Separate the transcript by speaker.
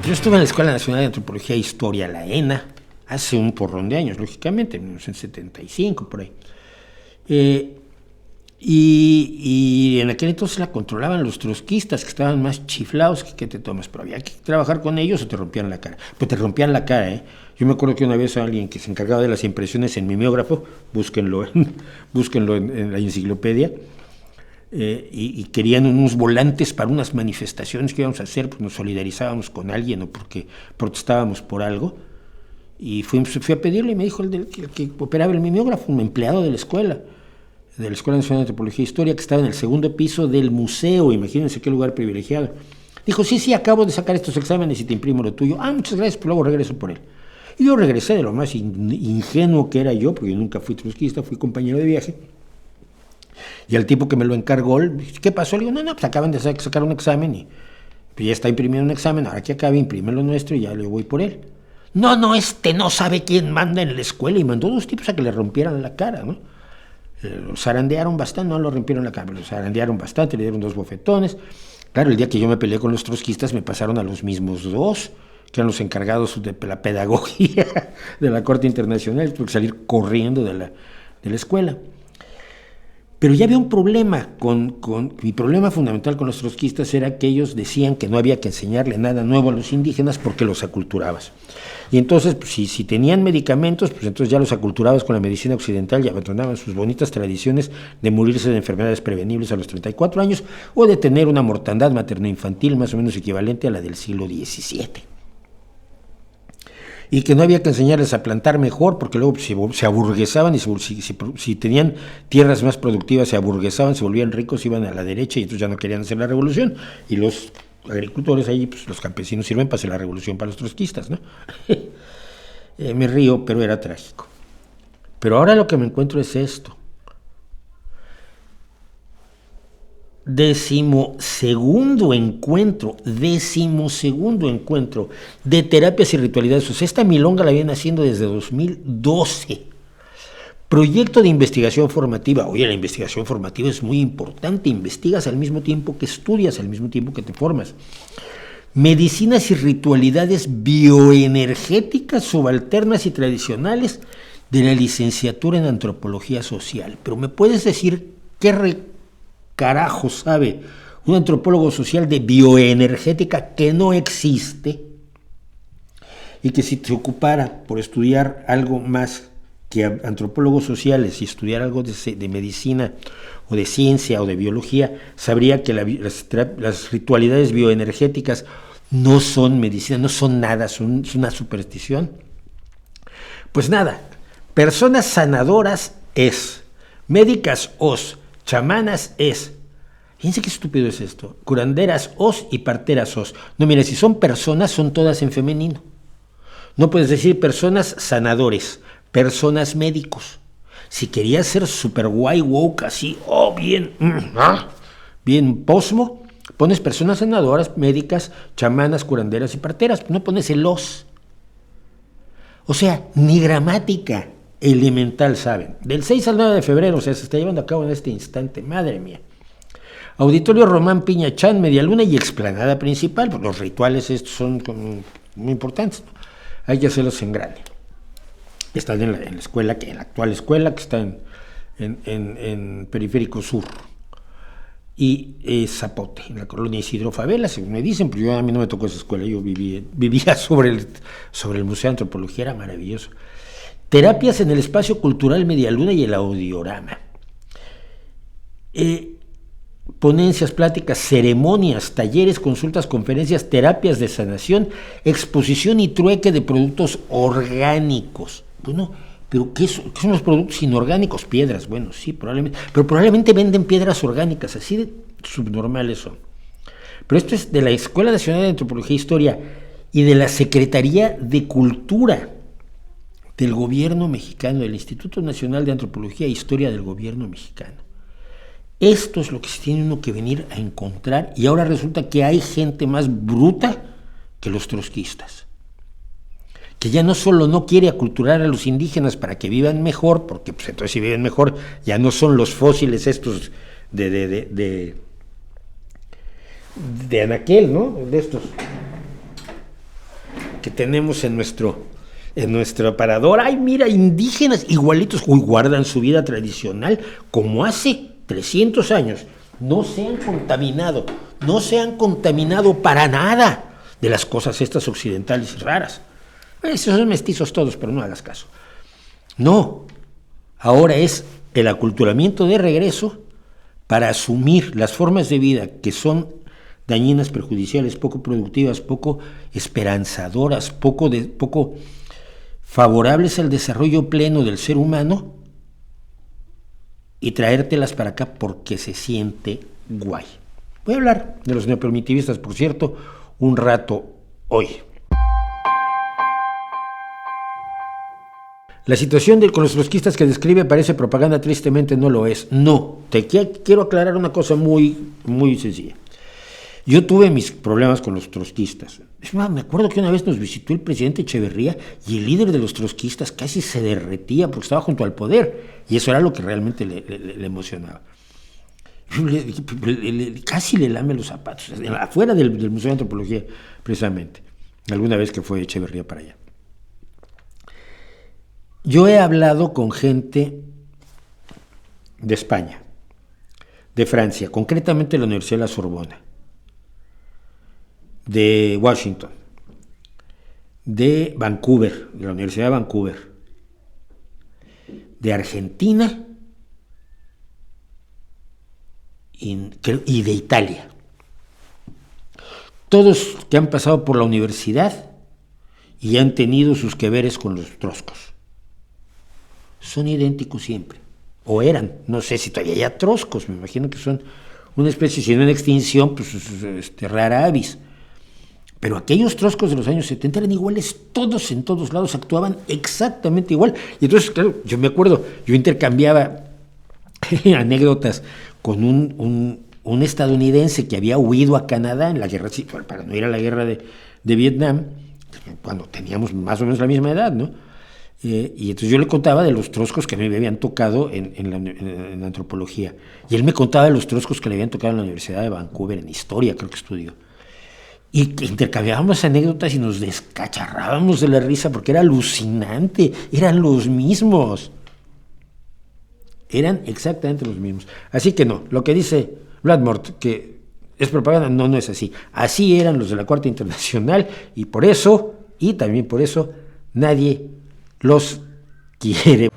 Speaker 1: Yo estuve en la Escuela Nacional de Antropología e Historia, la ENA, hace un porrón de años, lógicamente, en 1975, por ahí. Y en aquel entonces la controlaban los trotskistas, que estaban más chiflados que te tomas, pero había que trabajar con ellos o te rompían la cara. Pues te rompían la cara, ¿eh? Yo me acuerdo que una vez alguien que se encargaba de las impresiones en mimeógrafo, búsquenlo en la enciclopedia, y querían unos volantes para unas manifestaciones que íbamos a hacer, pues nos solidarizábamos con alguien o porque protestábamos por algo. Y fui a pedirle y me dijo el que operaba el mimeógrafo, un empleado de la Escuela Nacional de Antropología e Historia, que estaba en el segundo piso del museo, imagínense qué lugar privilegiado. Dijo, sí, acabo de sacar estos exámenes y te imprimo lo tuyo. Muchas gracias, pero luego regreso por él. Y yo regresé de lo más ingenuo que era yo, porque yo nunca fui trotskista, fui compañero de viaje. Y al tipo que me lo encargó, ¿qué pasó? Le digo, no, pues acaban de sacar un examen y pues ya está imprimiendo un examen, ahora que acabe, imprime lo nuestro y ya le voy por él. No, no sabe quién manda en la escuela, y mandó dos tipos a que le rompieran la cara, ¿no? Lo zarandearon bastante, no lo rompieron la cara, lo zarandearon bastante, le dieron 2 bofetones. Claro, el día que yo me peleé con los trotskistas me pasaron a los mismos 2, que eran los encargados de la pedagogía de la Corte Internacional, tuve que salir corriendo de la escuela. Pero ya había un problema, mi problema fundamental con los trotskistas era que ellos decían que no había que enseñarle nada nuevo a los indígenas porque los aculturabas. Y entonces, pues, si tenían medicamentos, pues entonces ya los aculturabas con la medicina occidental y abandonaban sus bonitas tradiciones de morirse de enfermedades prevenibles a los 34 años o de tener una mortandad materno-infantil más o menos equivalente a la del siglo XVII. Y que no había que enseñarles a plantar mejor, porque luego se aburguesaban y si tenían tierras más productivas se aburguesaban, se volvían ricos, iban a la derecha y entonces ya no querían hacer la revolución. Y los agricultores allí, pues los campesinos sirven para hacer la revolución para los trotskistas, ¿no? Me río, pero era trágico. Pero ahora lo que me encuentro es esto. 12º encuentro de terapias y ritualidades. O sea, esta milonga la vienen haciendo desde 2012. Proyecto de investigación formativa. Oye, la investigación formativa es muy importante. Investigas al mismo tiempo que estudias, al mismo tiempo que te formas. Medicinas y ritualidades bioenergéticas, subalternas y tradicionales de la licenciatura en antropología social. Pero ¿me puedes decir qué carajo sabe un antropólogo social de bioenergética que no existe y que si se ocupara por estudiar algo más que antropólogos sociales y estudiar algo de medicina o de ciencia o de biología, sabría que las ritualidades bioenergéticas no son medicina, no son nada, son una superstición? Pues nada, personas sanadoras es, médicas os, chamanas es. Fíjense qué estúpido es esto. Curanderas os y parteras os. No, mire, si son personas, son todas en femenino. No puedes decir personas sanadores, personas médicos. Si querías ser super guay, woke, así, bien posmo, pones personas sanadoras, médicas, chamanas, curanderas y parteras. No pones el os. O sea, ni gramática elemental saben. Del 6 al 9 de febrero, o sea, se está llevando a cabo en este instante. Madre mía. Auditorio Román Piñachán, Media Luna y explanada principal. Pues los rituales estos son muy importantes, ¿no? Hay que hacerlos en grande. Están en la escuela, en la actual escuela, que está en Periférico Sur. Y Zapote, en la colonia Isidro Favela, según me dicen, pero a mí no me tocó esa escuela, yo vivía sobre el Museo de Antropología, era maravilloso. Terapias en el Espacio Cultural Media Luna y el Audiorama. Ponencias, pláticas, ceremonias, talleres, consultas, conferencias, terapias de sanación, exposición y trueque de productos orgánicos. Bueno, ¿pero qué son los productos inorgánicos? Piedras, bueno, sí, probablemente, pero probablemente venden piedras orgánicas, así de subnormales son. Pero esto es de la Escuela Nacional de Antropología e Historia y de la Secretaría de Cultura del Gobierno Mexicano, del Instituto Nacional de Antropología e Historia del Gobierno Mexicano. Esto es lo que se tiene uno que venir a encontrar, y ahora resulta que hay gente más bruta que los trotskistas, que ya no solo no quiere aculturar a los indígenas para que vivan mejor, porque pues entonces si viven mejor ya no son los fósiles estos de Anaquel, ¿no? De estos que tenemos en nuestro aparador. Ay, mira, indígenas igualitos, uy, guardan su vida tradicional como hace 300 años. No se han contaminado para nada de las cosas estas occidentales y raras. Esos son mestizos todos, pero no hagas caso. No, ahora es el aculturamiento de regreso para asumir las formas de vida que son dañinas, perjudiciales, poco productivas, poco esperanzadoras, poco favorables al desarrollo pleno del ser humano, y traértelas para acá porque se siente guay. Voy a hablar de los neopermitivistas, por cierto, un rato hoy. La situación con los trotskistas que describe parece propaganda, tristemente no lo es. No, quiero aclarar una cosa muy, muy sencilla. Yo tuve mis problemas con los trotskistas. Me acuerdo que una vez nos visitó el presidente Echeverría y el líder de los trotskistas casi se derretía porque estaba junto al poder, y eso era lo que realmente le emocionaba. Casi le lame los zapatos, afuera del Museo de Antropología, precisamente, alguna vez que fue Echeverría para allá. Yo he hablado con gente de España, de Francia, concretamente de la Universidad de la Sorbona, de Washington, de Vancouver, de la Universidad de Vancouver, de Argentina y de Italia. Todos que han pasado por la universidad y han tenido sus que veres con los troscos. Son idénticos siempre, o eran, no sé si todavía hay troscos, me imagino que son una especie, si no en extinción, pues rara avis. Pero aquellos troscos de los años 70 eran iguales, todos en todos lados actuaban exactamente igual. Y entonces, claro, yo me acuerdo, yo intercambiaba anécdotas con un estadounidense que había huido a Canadá en la guerra, para no ir a la guerra de Vietnam, cuando teníamos más o menos la misma edad, ¿no? Y entonces yo le contaba de los troscos que a mí me habían tocado en la antropología. Y él me contaba de los troscos que le habían tocado en la Universidad de Vancouver, en historia, creo que estudió. Y intercambiábamos anécdotas y nos descacharrábamos de la risa porque era alucinante, eran los mismos. Eran exactamente los mismos. Así que no, lo que dice Bladmort, que es propaganda, no es así. Así eran los de la Cuarta Internacional, y por eso, y también por eso, nadie los quiere.